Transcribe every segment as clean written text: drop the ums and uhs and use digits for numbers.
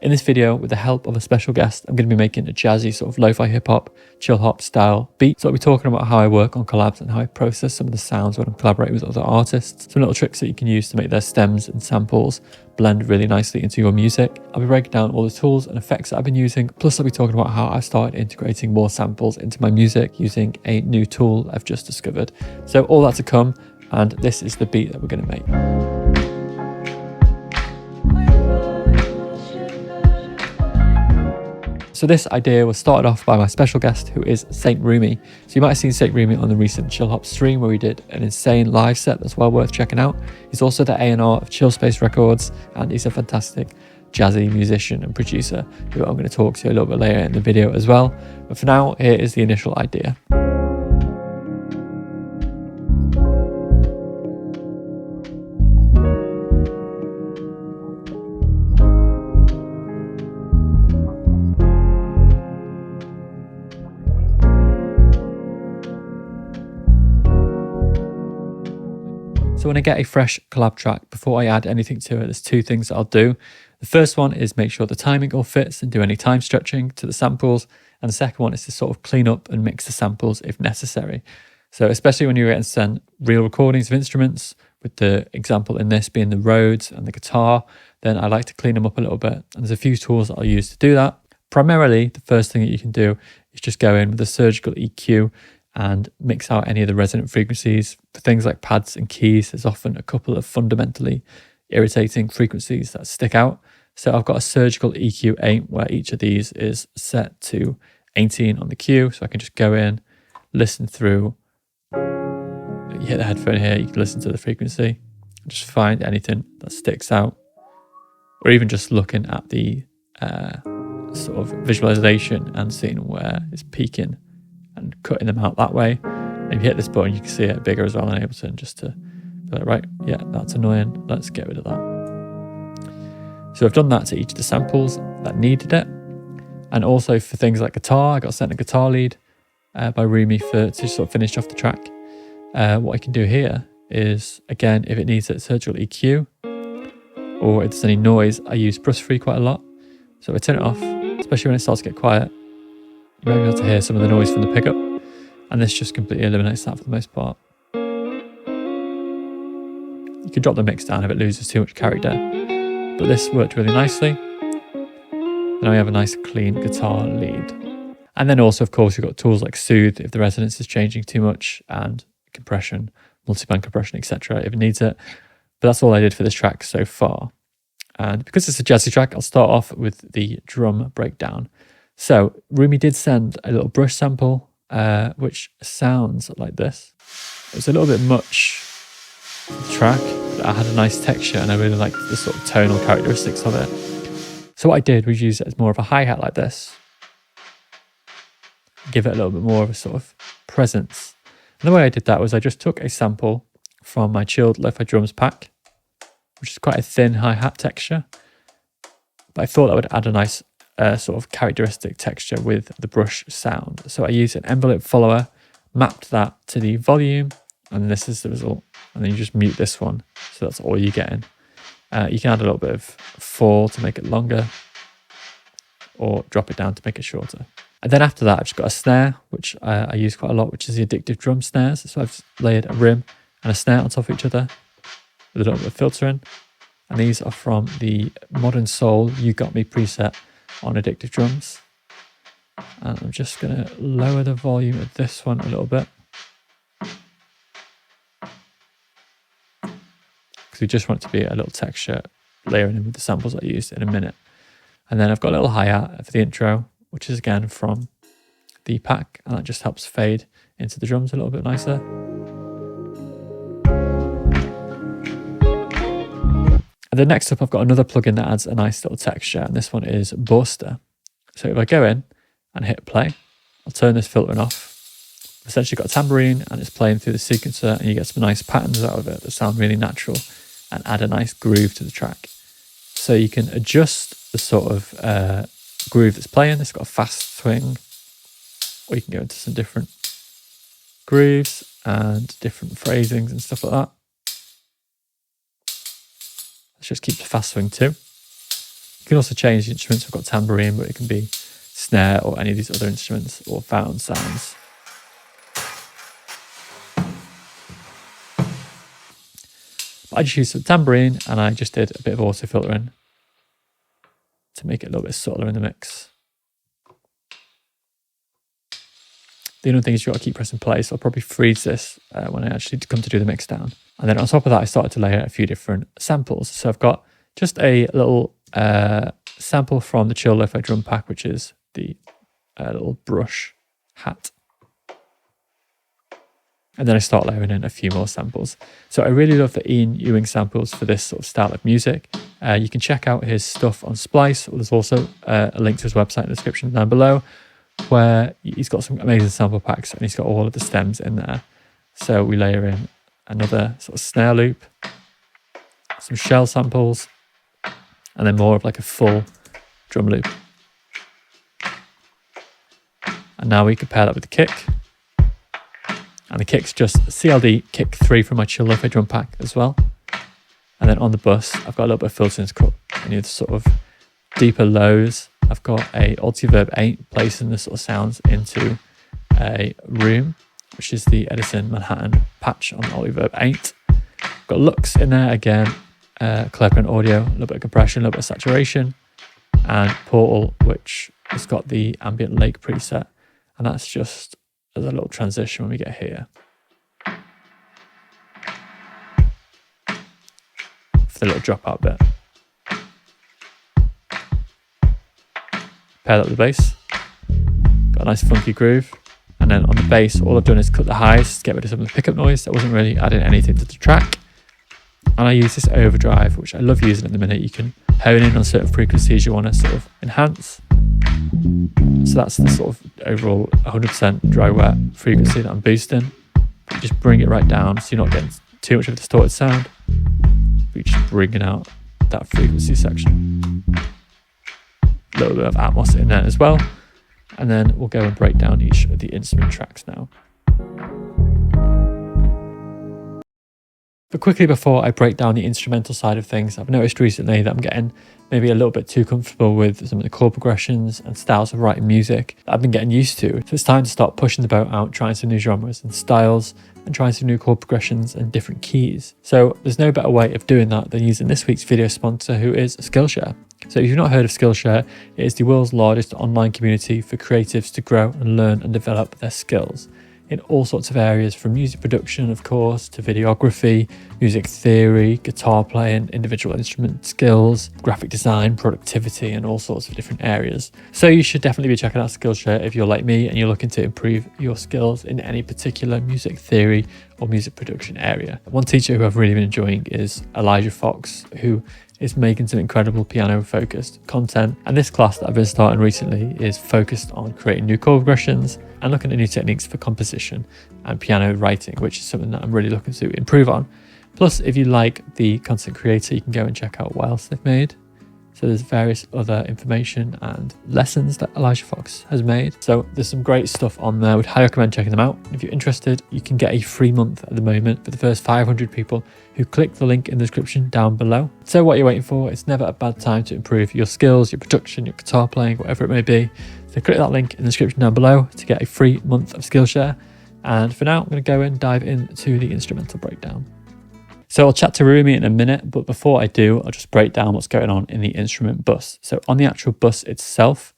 In this video, with the help of a special guest, I'm going to be making a jazzy sort of lo-fi hip-hop, chill-hop style beat. So I'll be talking about how I work on collabs and how I process some of the sounds when I'm collaborating with other artists. Some little tricks that you can use to make their stems and samples blend really nicely into your music. I'll be breaking down all the tools and effects that I've been using. Plus I'll be talking about how I've started integrating more samples into my music using a new tool I've just discovered. So all that to come, and this is the beat that we're going to make. So this idea was started off by my special guest, who is Saint Rumi. So you might have seen Saint Rumi on the recent Chill Hop stream where we did an insane live set that's well worth checking out. He's also the A&R of Chill Space Records, and he's a fantastic jazzy musician and producer who I'm going to talk to a little bit later in the video as well. But for now, here is the initial idea. So when I get a fresh collab track, before I add anything to it, there's two things that I'll do. The first one is make sure the timing all fits and do any time stretching to the samples. And the second one is to sort of clean up and mix the samples if necessary. So especially when you're getting sent real recordings of instruments, with the example in this being the Rhodes and the guitar, then I like to clean them up a little bit. And there's a few tools that I'll use to do that. Primarily, the first thing that you can do is just go in with a surgical EQ and mix out any of the resonant frequencies. For things like pads and keys, there's often a couple of fundamentally irritating frequencies that stick out. So I've got a surgical EQ 8 where each of these is set to 18 on the Q. So I can just go in, listen through. You hit the headphone here, you can listen to the frequency, just find anything that sticks out. Or even just looking at the sort of visualization and seeing where it's peaking and cutting them out that way. And if you hit this button, you can see it bigger as well on Ableton, just to be like, right, yeah, that's annoying, let's get rid of that. So I've done that to each of the samples that needed it. And also for things like guitar, I got sent a guitar lead by Rumi to sort of finish off the track. What I can do here is, again, if it needs a surgical EQ or if there's any noise, I use brush free quite a lot. So I turn it off, especially when it starts to get quiet. You might be able to hear some of the noise from the pickup, and this just completely eliminates that for the most part. You can drop the mix down if it loses too much character, but this worked really nicely. Now we have a nice clean guitar lead. And then also, of course, you've got tools like Soothe if the resonance is changing too much, and compression, multiband compression, etc. if it needs it. But that's all I did for this track so far. And because it's a jazzy track, I'll start off with the drum breakdown. So Rumi did send a little brush sample, which sounds like this. It was a little bit much for the track, but I had a nice texture and I really liked the sort of tonal characteristics of it. So what I did was use it as more of a hi-hat like this. Give it a little bit more of a sort of presence. And the way I did that was I just took a sample from my chilled Lofi drums pack, which is quite a thin hi-hat texture. But I thought that would add a nice sort of characteristic texture with the brush sound. So I used an envelope follower, mapped that to the volume, and this is the result. And then you just mute this one. So that's all you're getting. You can add a little bit of fall to make it longer, or drop it down to make it shorter. And then after that, I've just got a snare, which I use quite a lot, which is the Addictive Drum snares. So I've layered a rim and a snare on top of each other with a little bit of filtering. And these are from the Modern Soul You Got Me preset on Addictive Drums. And I'm just going to lower the volume of this one a little bit, because we just want it to be a little texture layering in with the samples I used in a minute. And then I've got a little hi-hat for the intro, which is again from the pack, and that just helps fade into the drums a little bit nicer. And then next up, I've got another plugin that adds a nice little texture, and this one is Borster. So if I go in and hit play, I'll turn this filtering off. I've essentially got a tambourine and it's playing through the sequencer, and you get some nice patterns out of it that sound really natural and add a nice groove to the track. So you can adjust the sort of groove that's playing. It's got a fast swing, or you can go into some different grooves and different phrasings and stuff like that. Let's just keep the fast swing too. You can also change the instruments. We've got tambourine, but it can be snare or any of these other instruments or found sounds. But I just used some tambourine and I just did a bit of auto filtering to make it a little bit subtler in the mix. The only thing is you've got to keep pressing play, so I'll probably freeze this when I actually come to do the mix down. And then on top of that, I started to layer a few different samples. So I've got just a little sample from the Chill Lo-Fi drum pack, which is the little brush hat. And then I start layering in a few more samples. So I really love the Ian Ewing samples for this sort of style of music. You can check out his stuff on Splice. There's also a link to his website in the description down below, where he's got some amazing sample packs and he's got all of the stems in there. So we layer in another sort of snare loop, some shell samples, and then more of like a full drum loop. And now we compare that with the kick. And the kick's just CLD kick 3 from my Chill Lo-Fi drum pack as well. And then on the bus, I've got a little bit of filtering to cut any of the sort of deeper lows. I've got a Multiverb 8 placing the sort of sounds into a room, which is the Edison Manhattan patch on Multiverb 8. I've got Lux in there again, Clever Audio, a little bit of compression, a little bit of saturation, and Portal, which has got the ambient lake preset. And that's just as a little transition when we get here. For the little dropout bit. Pair that with the bass. Got a nice funky groove. And then on the bass, all I've done is cut the highs to get rid of some of the pickup noise that wasn't really adding anything to the track. And I use this overdrive, which I love using at the minute. You can hone in on certain frequencies you want to sort of enhance. So that's the sort of overall 100% dry wet frequency that I'm boosting. You just bring it right down so you're not getting too much of a distorted sound. You're just bringing out that frequency section. A little bit of Atmos in there as well. And then we'll go and break down each of the instrument tracks now. But quickly before I break down the instrumental side of things, I've noticed recently that I'm getting maybe a little bit too comfortable with some of the chord progressions and styles of writing music that I've been getting used to. So it's time to start pushing the boat out, trying some new genres and styles, and trying some new chord progressions and different keys. So there's no better way of doing that than using this week's video sponsor, who is Skillshare. So if you've not heard of Skillshare, it is the world's largest online community for creatives to grow and learn and develop their skills in all sorts of areas, from music production, of course, to videography, music theory, guitar playing, individual instrument skills, graphic design, productivity, and all sorts of different areas. So you should definitely be checking out Skillshare if you're like me and you're looking to improve your skills in any particular music theory or music production area. One teacher who I've really been enjoying is Elijah Fox, who is making some incredible piano focused content. And this class that I've been starting recently is focused on creating new chord progressions and looking at new techniques for composition and piano writing, which is something that I'm really looking to improve on. Plus, if you like the content creator, you can go and check out what else they've made. So there's various other information and lessons that Elijah Fox has made. So there's some great stuff on there. I would highly recommend checking them out. If you're interested, you can get a free month at the moment for the first 500 people who click the link in the description down below. So what you're waiting for, it's never a bad time to improve your skills, your production, your guitar playing, whatever it may be. So click that link in the description down below to get a free month of Skillshare. And for now, I'm going to go and dive into the instrumental breakdown. So I'll chat to Rumi in a minute, but before I do, I'll just break down what's going on in the instrument bus. So on the actual bus itself,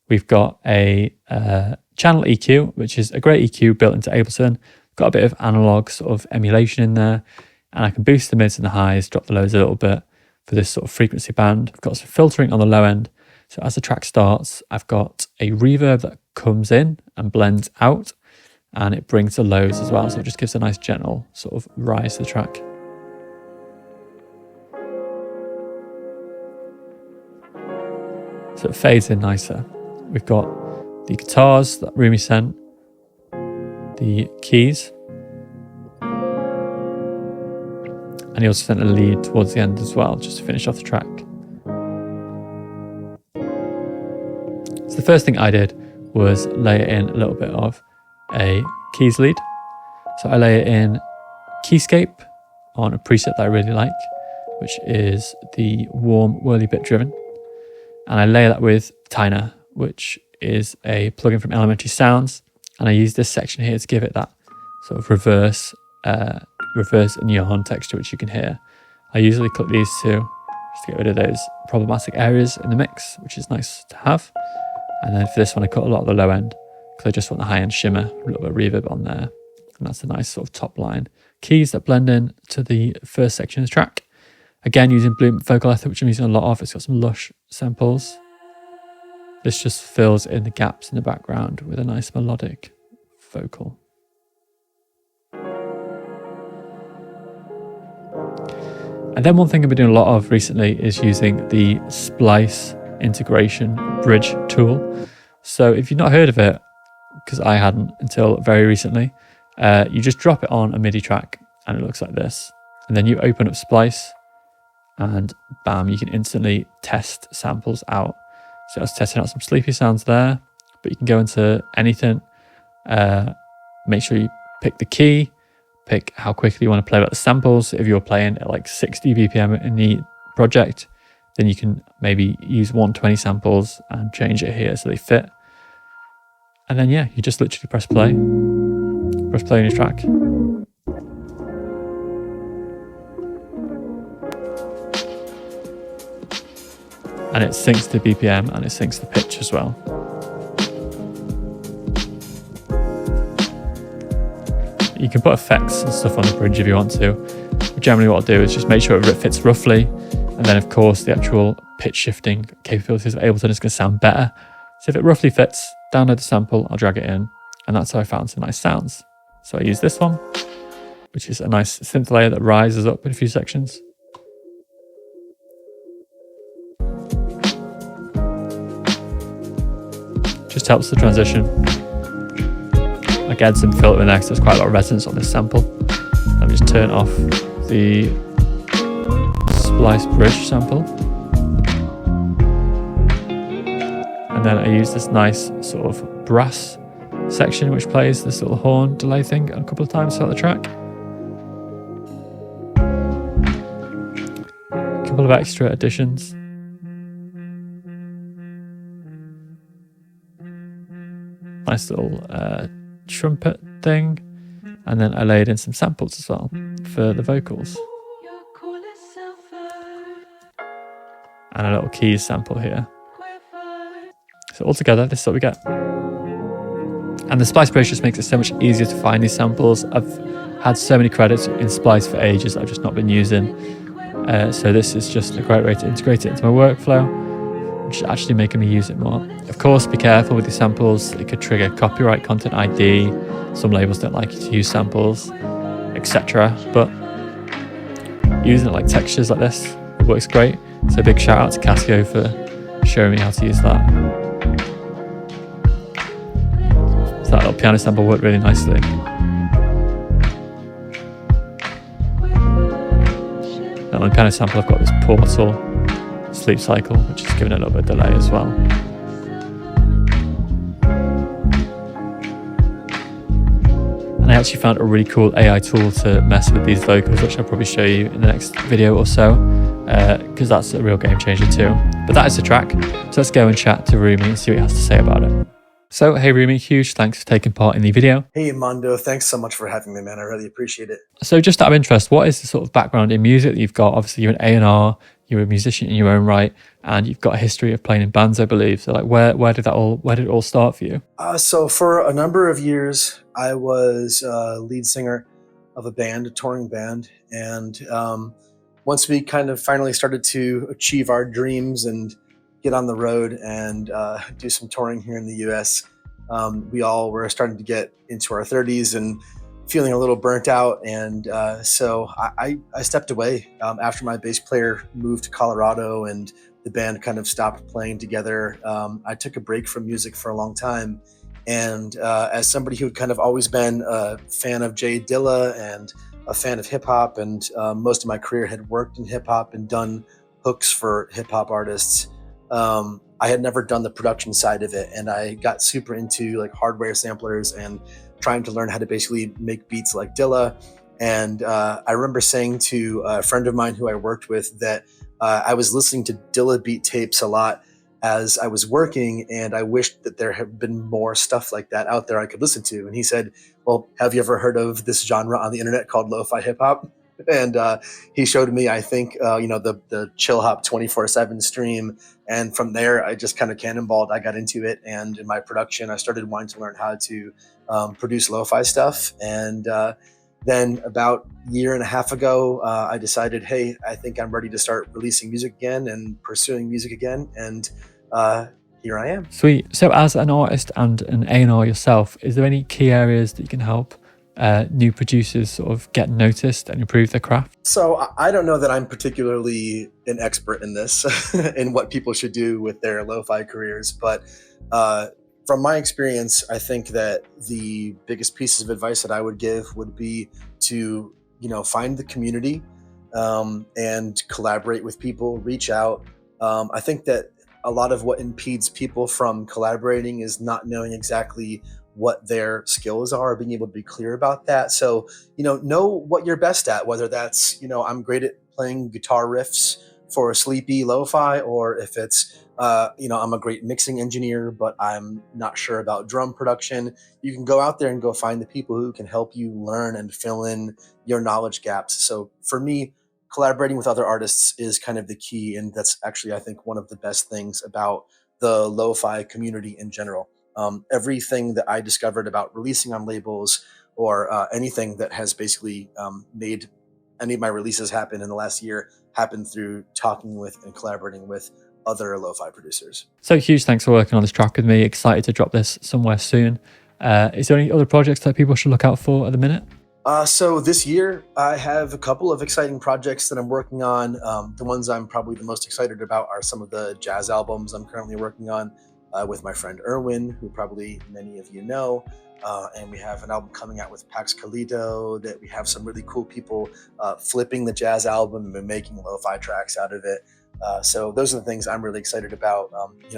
we've got a channel EQ, which is a great EQ built into Ableton. Got a bit of analog sort of emulation in there, and I can boost the mids and the highs, drop the lows a little bit for this sort of frequency band. I've got some filtering on the low end. So as the track starts, I've got a reverb that comes in and blends out, and it brings the lows as well. So it just gives a nice gentle sort of rise to the track. So it fades in nicer. We've got the guitars that Rumi sent, the keys, and he also sent a lead towards the end as well, just to finish off the track. So the first thing I did was layer in a little bit of a keys lead. So I layer in Keyscape on a preset that I really like, which is the warm whirly bit driven. and I layer that with Tyner, which is a plugin from Elementary Sounds. And I use this section here to give it that sort of reverse and yawn texture, which you can hear. I usually click these two just to get rid of those problematic areas in the mix, which is nice to have. And then for this one, I cut a lot of the low end because I just want the high end shimmer, a little bit of reverb on there. And that's a nice sort of top line. Keys that blend in to the first section of the track. Again, using Bloom Vocal Ether, which I'm using a lot of. It's got some lush samples. This just fills in the gaps in the background with a nice melodic vocal. And then one thing I've been doing a lot of recently is using the Splice integration bridge tool. So if you've not heard of it, because I hadn't until very recently, you just drop it on a MIDI track and it looks like this. And then you open up Splice and bam, you can instantly test samples out. So I was testing out some sleepy sounds there, but you can go into anything. Make sure you pick the key, pick how quickly you want to play back the samples. If you're playing at like 60 BPM in the project, then you can maybe use 120 samples and change it here so they fit. And then yeah, you just literally press play on your track. And it syncs the BPM and it syncs the pitch as well. You can put effects and stuff on the bridge if you want to. But generally what I'll do is just make sure it fits roughly. And then of course the actual pitch shifting capabilities of Ableton is going to sound better. So if it roughly fits, download the sample, I'll drag it in. And that's how I found some nice sounds. So I use this one, which is a nice synth layer that rises up in a few sections. Just helps the transition. I get some filter in there because there's quite a lot of resonance on this sample. Let me just turn off the Splice bridge sample. And then I use this nice sort of brass section which plays this little horn delay thing a couple of times throughout the track. A couple of extra additions. Nice little trumpet thing, and then I laid in some samples as well for the vocals, and a little keys sample here. So altogether, this is what we get. And the Splice bridge just makes it so much easier to find these samples. I've had so many credits in Splice for ages that I've just not been using. So this is just a great way to integrate it into my workflow, which is actually making me use it more. Of course, be careful with these samples. It could trigger copyright content ID. Some labels don't like you to use samples, etc. But using it like textures like this, it works great. So a big shout out to Casio for showing me how to use that. So that little piano sample worked really nicely. Now on the piano sample, I've got this portal sleep cycle, which is giving it a little bit of delay as well. And I actually found a really cool AI tool to mess with these vocals, which I'll probably show you in the next video or so, because that's a real game changer too. But that is the track, so let's go and chat to Rumi and see what he has to say about it. So, hey Rumi, huge thanks for taking part in the video. Hey Mondo, thanks so much for having me, man. I really appreciate it. So just out of interest, what is the sort of background in music that you've got? Obviously you're an A&R, you're a musician in your own right, and you've got a history of playing in bands, I believe. So like where did it all start for you? So for a number of years, I was lead singer of a band, a touring band. And once we kind of finally started to achieve our dreams and get on the road and do some touring here in the US, we all were starting to get into our 30s and feeling a little burnt out. And so I stepped away after my bass player moved to Colorado and the band kind of stopped playing together. I took a break from music for a long time. And as somebody who had kind of always been a fan of Jay Dilla and a fan of hip hop, and most of my career had worked in hip hop and done hooks for hip hop artists, I had never done the production side of it. And I got super into like hardware samplers and trying to learn how to basically make beats like Dilla. And I remember saying to a friend of mine who I worked with that I was listening to Dilla beat tapes a lot as I was working, and I wished that there had been more stuff like that out there I could listen to. And he said, well, have you ever heard of this genre on the internet called lo-fi hip hop? And he showed me, I think, the Chill Hop 24/7 stream. And from there, I just kind of cannonballed. I got into it. And in my production, I started wanting to learn how to produce lo-fi stuff. And then about a year and a half ago, I decided, hey, I think I'm ready to start releasing music again and pursuing music again. And here I am. Sweet. So as an artist and an A&R yourself, is there any key areas that you can help new producers sort of get noticed and improve their craft? So I don't know that I'm particularly an expert in this, in what people should do with their lo-fi careers, but from my experience, I think that the biggest pieces of advice that I would give would be to, find the community and collaborate with people, reach out. I think that a lot of what impedes people from collaborating is not knowing exactly what their skills are, being able to be clear about that. So, know what you're best at, whether that's, I'm great at playing guitar riffs for a sleepy lo-fi, or if it's, I'm a great mixing engineer, but I'm not sure about drum production. You can go out there and go find the people who can help you learn and fill in your knowledge gaps. So for me, collaborating with other artists is kind of the key. And that's actually, I think, one of the best things about the lo-fi community in general. Everything that I discovered about releasing on labels, or anything that has basically made any of my releases happen in the last year, happened through talking with and collaborating with other lo-fi producers. So huge thanks for working on this track with me. Excited to drop this somewhere soon. Is there any other projects that people should look out for at the minute? So this year, I have a couple of exciting projects that I'm working on. The ones I'm probably the most excited about are some of the jazz albums I'm currently working on with my friend Erwin, who probably many of you know. And we have an album coming out with Pax Kalido that we have some really cool people flipping the jazz album and making lo-fi tracks out of it. So those are the things I'm really excited about.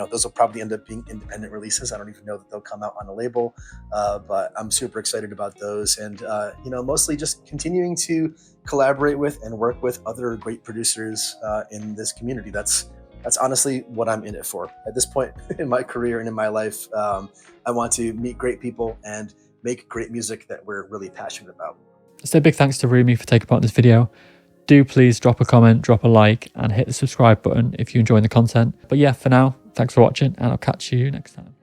Those will probably end up being independent releases. I don't even know that they'll come out on a label, but I'm super excited about those. And, mostly just continuing to collaborate with and work with other great producers in this community. That's honestly what I'm in it for. At this point in my career and in my life, I want to meet great people and make great music that we're really passionate about. So big thanks to Rumi for taking part in this video. Do please drop a comment, drop a like, and hit the subscribe button if you're enjoying the content. But yeah, for now, thanks for watching, and I'll catch you next time.